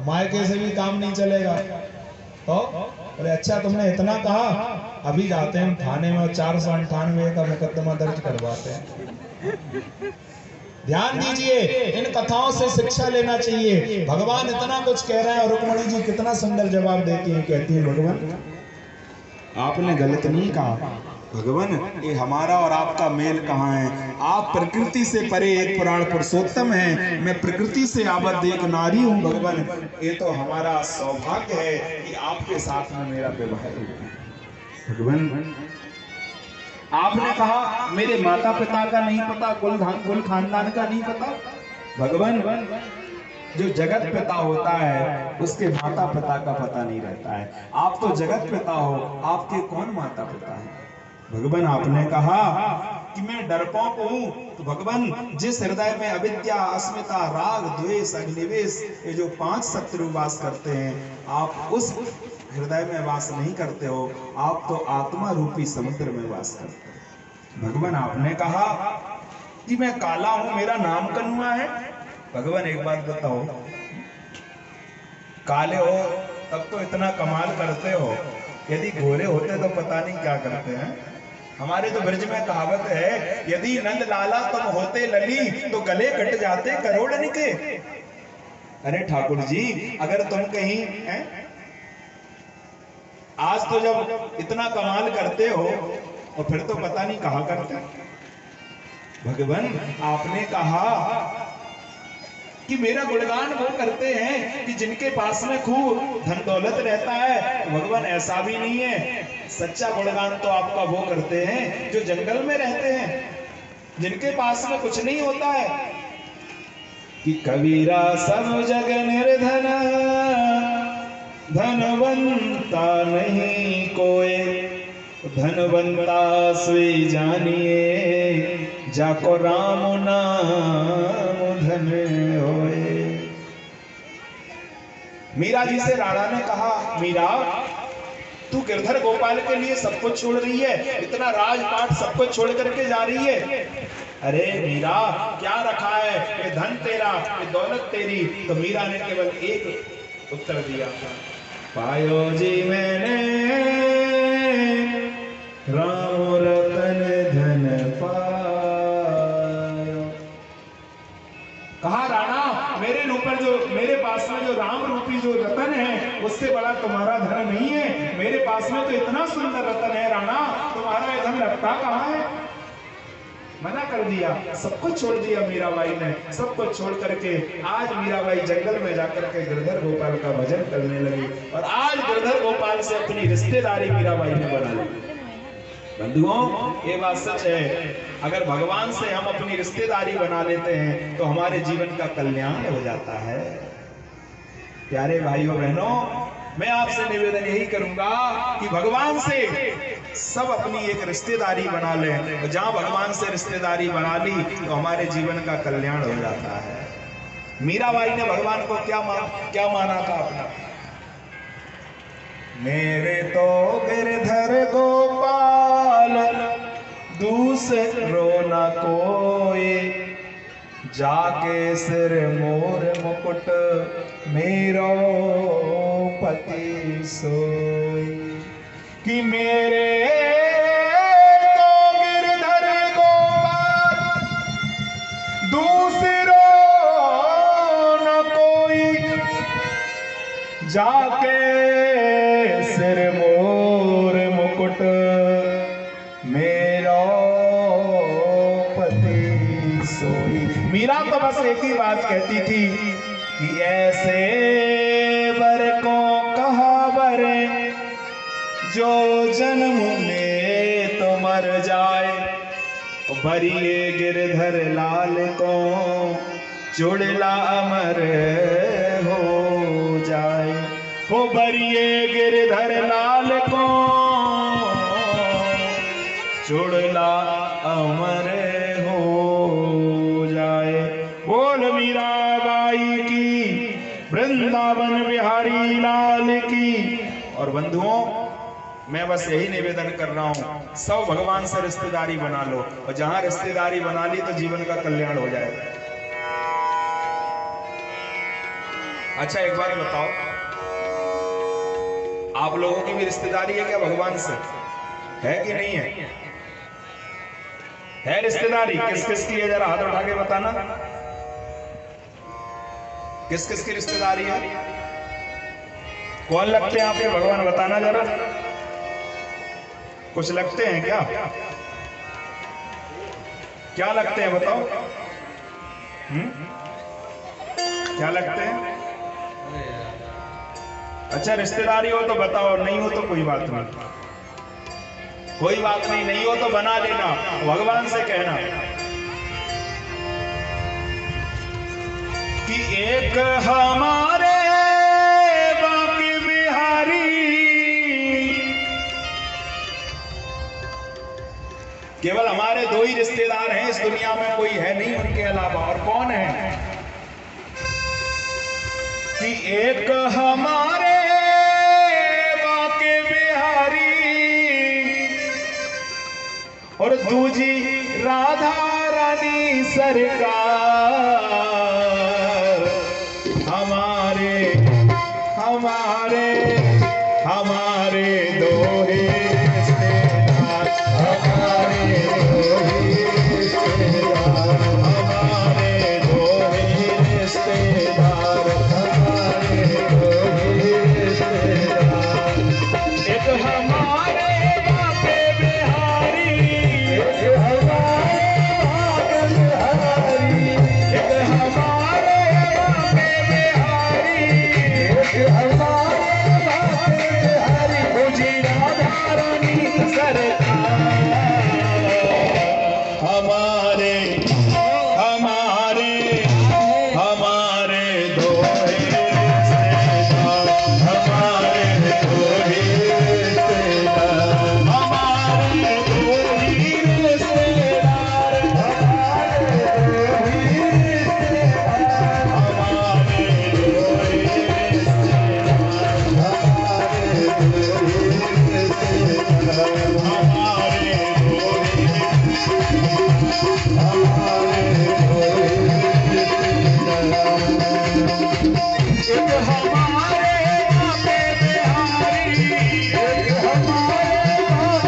मायके से भी काम नहीं चलेगा। तो बोले अच्छा तुमने इतना कहा, अभी जाते हैं थाने में 498 का मुकदमा दर्ज करवाते हैं। ध्यान दीजिए, इन कथाओं से शिक्षा लेना चाहिए। भगवान इतना कुछ कह रहे हैं और रुक्मणी जी कितना सुंदर जवाब देती हैं। कहती है भगवान आपने गलत नहीं कहा, भगवान ये हमारा और आपका मेल कहाँ है? आप प्रकृति से परे एक पुराण पुरुषोत्तम हैं, मैं प्रकृति से आबद्ध एक नारी हूँ। भगवान ये तो हमारा सौभाग्य है कि आपके साथ में मेरा विवाह हुआ। भगवान आपने कहा मेरे माता पिता का नहीं पता, कुल खानदान का नहीं पता। भगवान जो जगत पिता होता है उसके माता पिता का पता नहीं रहता है। आप तो जगत पिता हो, आपके कौन माता पिता है? भगवान आपने कहा कि मैं डरपोक हूं, तो भगवान जिस हृदय में अविद्या, अस्मिता, राग, द्वेष, अग्निवेश ये जो 5 शत्रु वास करते हैं, आप उस हृदय में वास नहीं करते हो, आप तो आत्मा रूपी समुद्र में वास करते हो। भगवान आपने कहा कि मैं काला हूं, मेरा नाम कन्हुआ है। भगवान एक बात बताओ, काले हो तब तो इतना कमाल करते हो, यदि गोरे होते तो पता नहीं क्या करते हैं। हमारे तो ब्रज में कहावत है, यदि नंद लाला तुम होते लली तो गले कट जाते करोड़न के। अरे ठाकुर जी अगर तुम कहीं हैं, आज तो जब इतना कमाल करते हो तो फिर तो पता नहीं कहा करते। भगवान आपने कहा कि मेरा गुणगान वो करते हैं कि जिनके पास में खूब धन दौलत रहता है। तो भगवान ऐसा भी नहीं है, सच्चा गुणगान तो आपका वो करते हैं जो जंगल में रहते हैं, जिनके पास में कुछ नहीं होता है। कि कबीरा सब जग निर्धन, धनवंता नहीं कोई, धनवंता सोई जानिए, जाको राम नाम धन होए। मीरा जी से राणा ने कहा, मीरा तू गिरधर गोपाल के लिए सब कुछ छोड़ रही है, इतना राजपाट सब कुछ छोड़ करके जा रही है। अरे मीरा क्या रखा है, ये धन तेरा, ये दौलत तेरी। तो मीरा ने केवल एक उत्तर दिया, पायो जी मैंने राम रतन धन पायो। कहा राणा मेरे पास में जो राम रूपी जो रतन है उससे बड़ा तुम्हारा धन नहीं है। मेरे पास में तो इतना सुंदर रतन है राणा, तुम्हारा ये धन रखता कहाँ है? मना कर दिया, सब कुछ छोड़ दिया मीराबाई ने। सब कुछ छोड़ करके आज मीराबाई जंगल में जाकर के गिरधर गोपाल का भजन करने लगी और आज गिरधर गोपाल से अपनी रिश्तेदारी मीराबाई ने बना ली। बंधुओं ये बात सच है, अगर भगवान से हम अपनी रिश्तेदारी बना लेते हैं तो हमारे जीवन का कल्याण हो जाता है। प्यारे भाइयों बहनों, मैं आपसे निवेदन यही करूंगा कि भगवान से सब अपनी एक रिश्तेदारी बना लें, और जहां भगवान से रिश्तेदारी बना ली तो हमारे जीवन का कल्याण हो जाता है। मीराबाई ने भगवान को क्या माना था अपना? मेरे तो गिरधर गोपाल दूसरो न कोई, जाके सिर मोर मुकुट मेरो पति सोई। कि मेरे तो गिरधर गोपाल दूसरो न कोई, जाके सिर मोर मुकुट मेरो पति सोई। मीरा तो बस एक ही बात कहती थी कि ऐसे वर को कहा वर, जो जन्म ले तो मर जाए, बरिए गिरधर लाल को चुड़ला अमर हो जाए। हो बरिए गिरधर लाल को चुड़ला अमर हो जाए। बोल मीराबाई की, वृंदावन बिहारी लाल की। और बंधुओं मैं बस यही निवेदन कर रहा हूं, सब भगवान से रिश्तेदारी बना लो, और जहां रिश्तेदारी बना ली तो जीवन का कल्याण हो जाएगा। अच्छा एक बात बताओ, आप लोगों की भी रिश्तेदारी है क्या भगवान से? है कि नहीं है? है रिश्तेदारी? किस किस की है, जरा हाथ उठा के बताना। किस किस की रिश्तेदारी है? कौन लगते हैं आपके भगवान, बताना जरा। कुछ लगते हैं क्या? क्या लगते हैं बताओ? क्या लगते हैं? अच्छा रिश्तेदारी हो तो बताओ, नहीं हो तो कोई बात नहीं, कोई बात नहीं, नहीं हो तो बना लेना, भगवान से कहना कि एक हमारे बाकी बिहारी, केवल हमारे दो ही रिश्तेदार हैं इस दुनिया में, कोई है नहीं उनके अलावा। और कौन है? कि एक हमारे बाके बिहारी और दूजी राधा रानी सरकार, हमारे हमारे हमारे दो ही रिश्तेदार, हमारे दो ही रिश्तेदार, हमारे दो ही रिश्तेदार, हमारे दो ही रिश्तेदार। एक हमारे बाके बिहारी, एक हमारे बाके बिहारी, एक हमारे बाके बिहारी, एक हमारे बाके बिहारी, मुझे राधा रानी सरकार, हमारे हमारे हमारे दो ही रिश्तेदार, हमारे दो ही रिश्तेदार, हमारे दो ही रिश्तेदार, हमारे दो ही रिश्तेदार, हमारे दो ही रिश्तेदार, हमारे दो ही रिश्तेदार, हमारे दो ही, एक हमारे बाके बिहारी, एक हमारे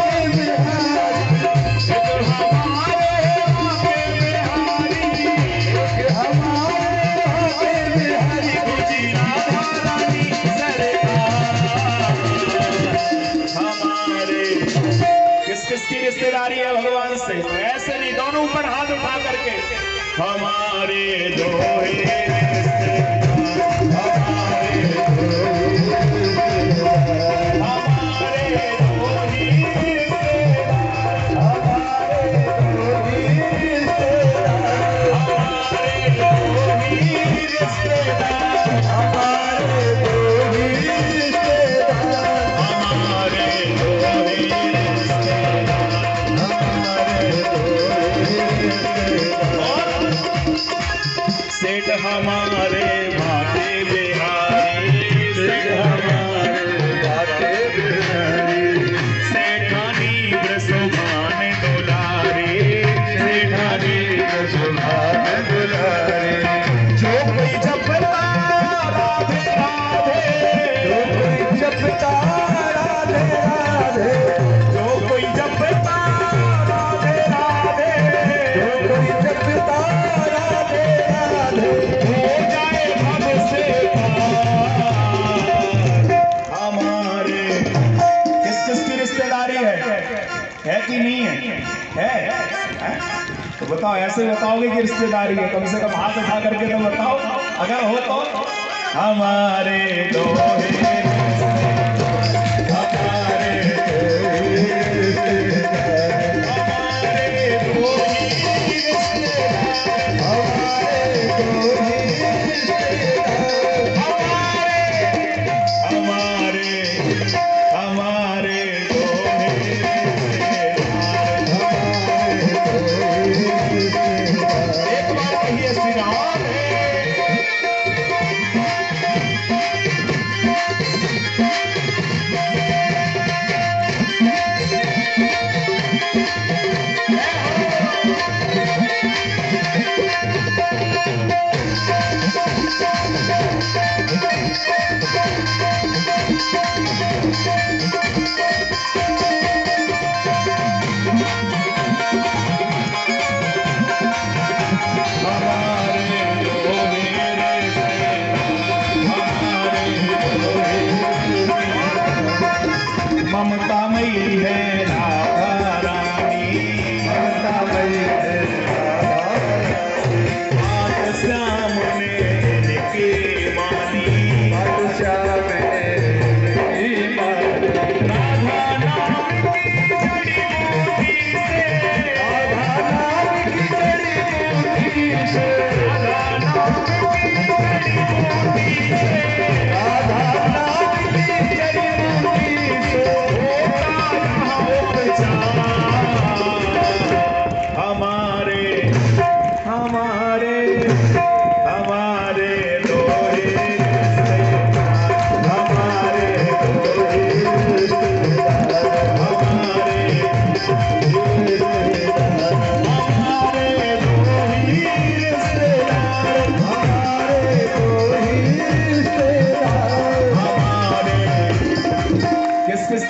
बाके बिहारी, एक हमारे बाके बिहारी, एक हमारे बाके बिहारी, मुझे राधा रानी सरकार, हमारे। किस किस की रिश्तेदारी है भगवान से? ऐसे नहीं, दोनों ऊपर हाथ उठा करके, हमारे दो ही रिश्तेदार, हमारे दो ही रिश्तेदार, हमारे दो ही रिश्तेदार, हमारे दो ही रिश्तेदार, हमारे दो ही रिश्तेदार, हमारे दो ही रिश्तेदार, हमारे दो ही रिश्तेदार, हमारे दो ही रिश्तेदार। सेठ हमारे बाके बिहारी, सेठ हमारे बाके बिहारी, सेठानी ब्रसुभान दुलारी, सेठानी ब्रसुभान दुलारी, जो कोई जपता राधे राधे, जो कोई जपता राधे राधे, जो कोई जपता राधे राधे, जो कोई जपता राधे राधे, हो जाए हमसे पार, हमारे। किस किस की रिश्तेदारी है कि नहीं है? है? तो बताओ, ऐसे बताओगे कि रिश्तेदारी है? कम से कम हाथ उठा करके तो बताओ, अगर हो तो। हमारे दो ही रिश्तेदार, हमारे दो ही रिश्तेदार, हमारे दो ही रिश्तेदार, हमारे दो ही रिश्तेदार, हमारे हमारे दो ही रिश्तेदार, हमारे दो ही रिश्तेदार। एक बार कहिए श्री राम।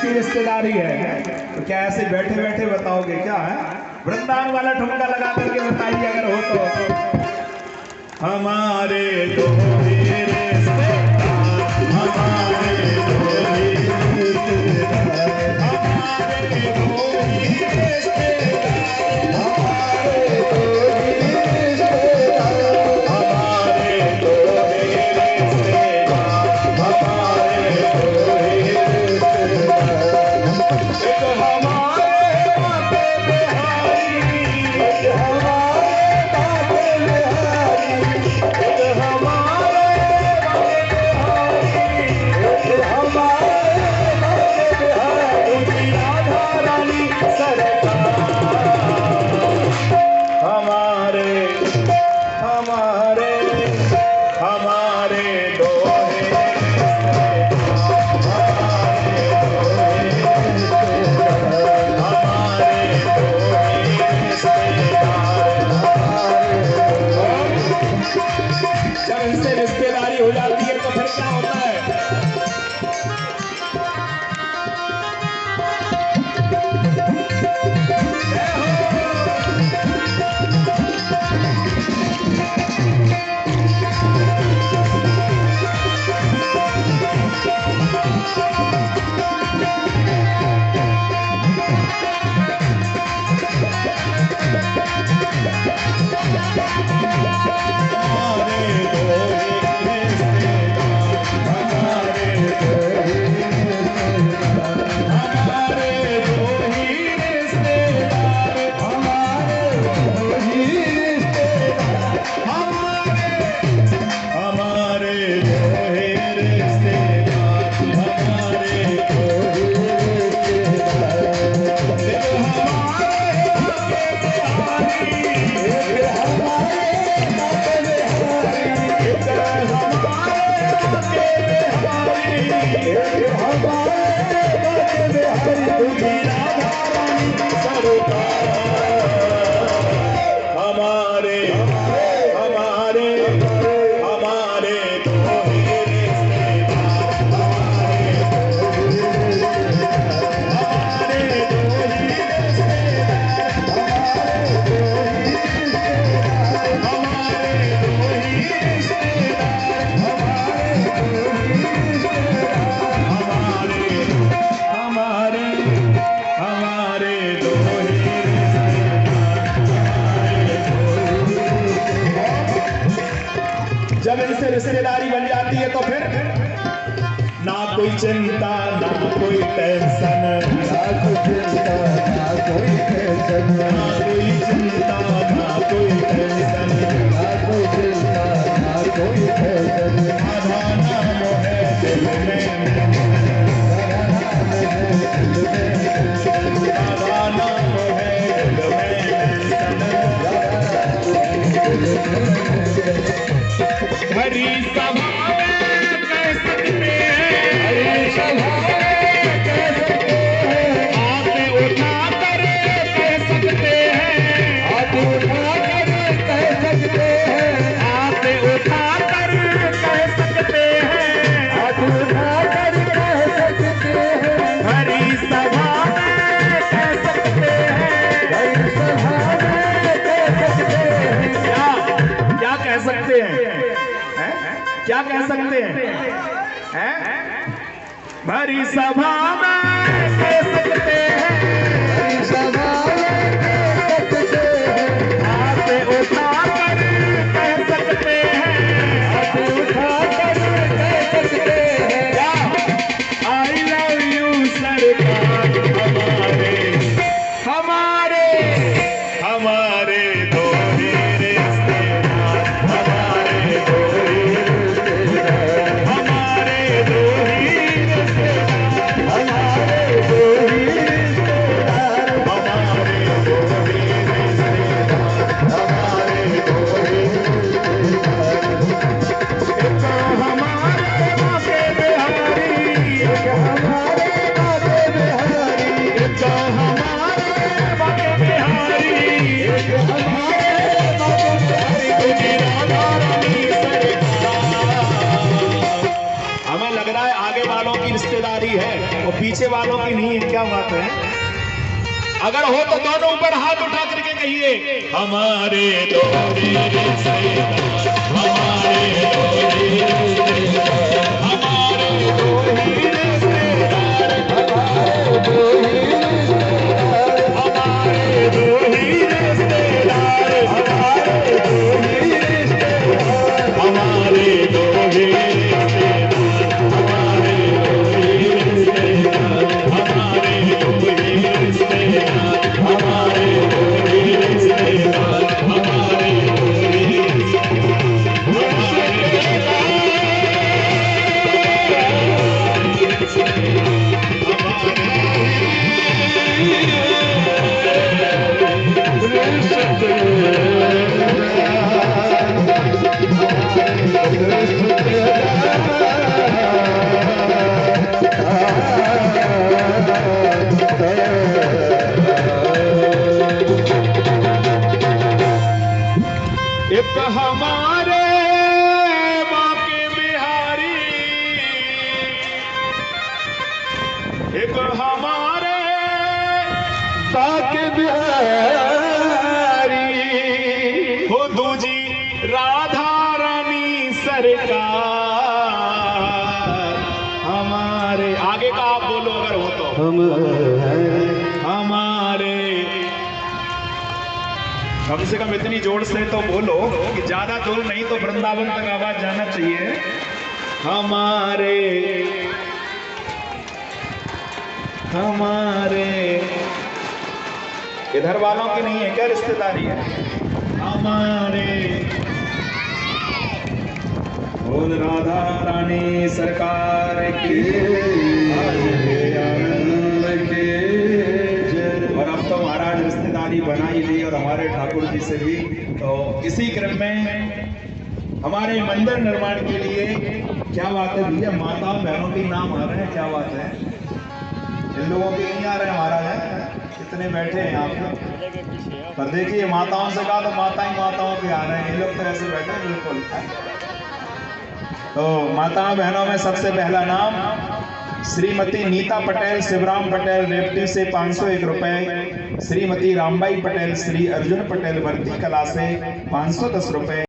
रिश्तेदारी है तो क्या ऐसे बैठे बैठे बताओगे क्या है? वृंदावन वाला ठुमका लगा करके बताइए अगर हो तो। हमारे दो रिश्तेदार, हमारे दो रिश्तेदार, हमारे दो रिश्तेदार, हमारे दो रिश्तेदार, हमारे दो रिश्तेदार, हमारे दो हो जाती है तो फिर क्या होता है? जब इनसे रिश्तेदारी बन जाती है तो फिर ना कोई चिंता ना कोई टेंशन, ना कोई चिंता ना कोई टेंशन, ना कोई चिंता ना कोई टेंशन, ना कोई चिंता ना कोई टेंशन। आधा नाम है दिल में, आधा नाम है दिल में। हरी सभा में कह सकते हैं, हरी सभा में कह सकते हैं, हाथ उठा कर कह सकते हैं, हाथ उठा कर कह सकते हैं, हाथ उठा कर कह सकते हैं, हाथ क्या कह सकते हैं? भरी सभा में कह सकते हैं, भरी सभा में कह सकते हैं, हाथ उठा कर कह सकते हैं, हाथ उठा कर कह सकते हैं, क्या आई लव यू सरकार हमारे हमारे हमारे दो ही रिश्तेदार, हमारे दो ही रिश्तेदार, हमारे दो ही रिश्तेदार, हमारे दो ही रिश्तेदार, हमारे दो ही रिश्तेदार, हमारे दो ही रिश्तेदार। एक हमारे माँ के बिहारी, एक हमारे माँ के बिहारी, एक हमारे माँ के बिहारी, एक हमारे माँ के बिहारी, तुझी राधा रानी सरकार। हमें लग रहा है आगे वालों की रिश्तेदारी है और पीछे वालों की नहीं है। क्या बात है? अगर हो तो दोनों ऊपर हाथ उठा करके कहिए, हमारे दो ही रिश्तेदार, हमारे दो ही रिश्तेदार, हमारे दो ही रिश्तेदार, हमारे दो ही रिश्तेदार, हमारे दो ही रिश्तेदार, हमारे दो ही रिश्तेदार, हमारे दो ही रिश्तेदार, हमारे दो ही रिश्तेदार, हमारे दो ही रिश्तेदार, हमारे दो ही रिश्तेदार, हमारे दो ही एक हमारे माँ के बिहारी, एक हमारे माँ के बिहारी, हो दूजी राधा रानी सरकार। हमारे आगे का आप बोलो अगर हो तो, हमारे कम से कम इतनी जोर से तो बोलो कि ज्यादा जोर नहीं तो वृंदावन तक आवाज जाना चाहिए। हमारे हमारे इधर वालों की नहीं है क्या रिश्तेदारी है? हमारे बोल राधा रानी सरकार की, और अब तो महाराज रिश्तेदारी बना ही ली और हमारे ठाकुर जी से भी। तो इसी क्रम में हमारे मंदिर निर्माण के लिए क्या बात है भैया, माता बहनों के नाम आ रहे हैं। क्या बात है? इन लोगों के नहीं आ रहे हैं महाराज, है कितने बैठे हैं यहाँ पे, पर देखिए माताओं से कहा तो माता ही माताओं के आ रहे हैं, इन लोग तो ऐसे बैठे हैं बिल्कुल। तो माताओं बहनों में सबसे पहला नाम श्रीमती नीता पटेल शिवराम पटेल रेवती से 501 रुपए, श्रीमती रामबाई पटेल श्री अर्जुन पटेल वर्दी कला से 510 रुपए।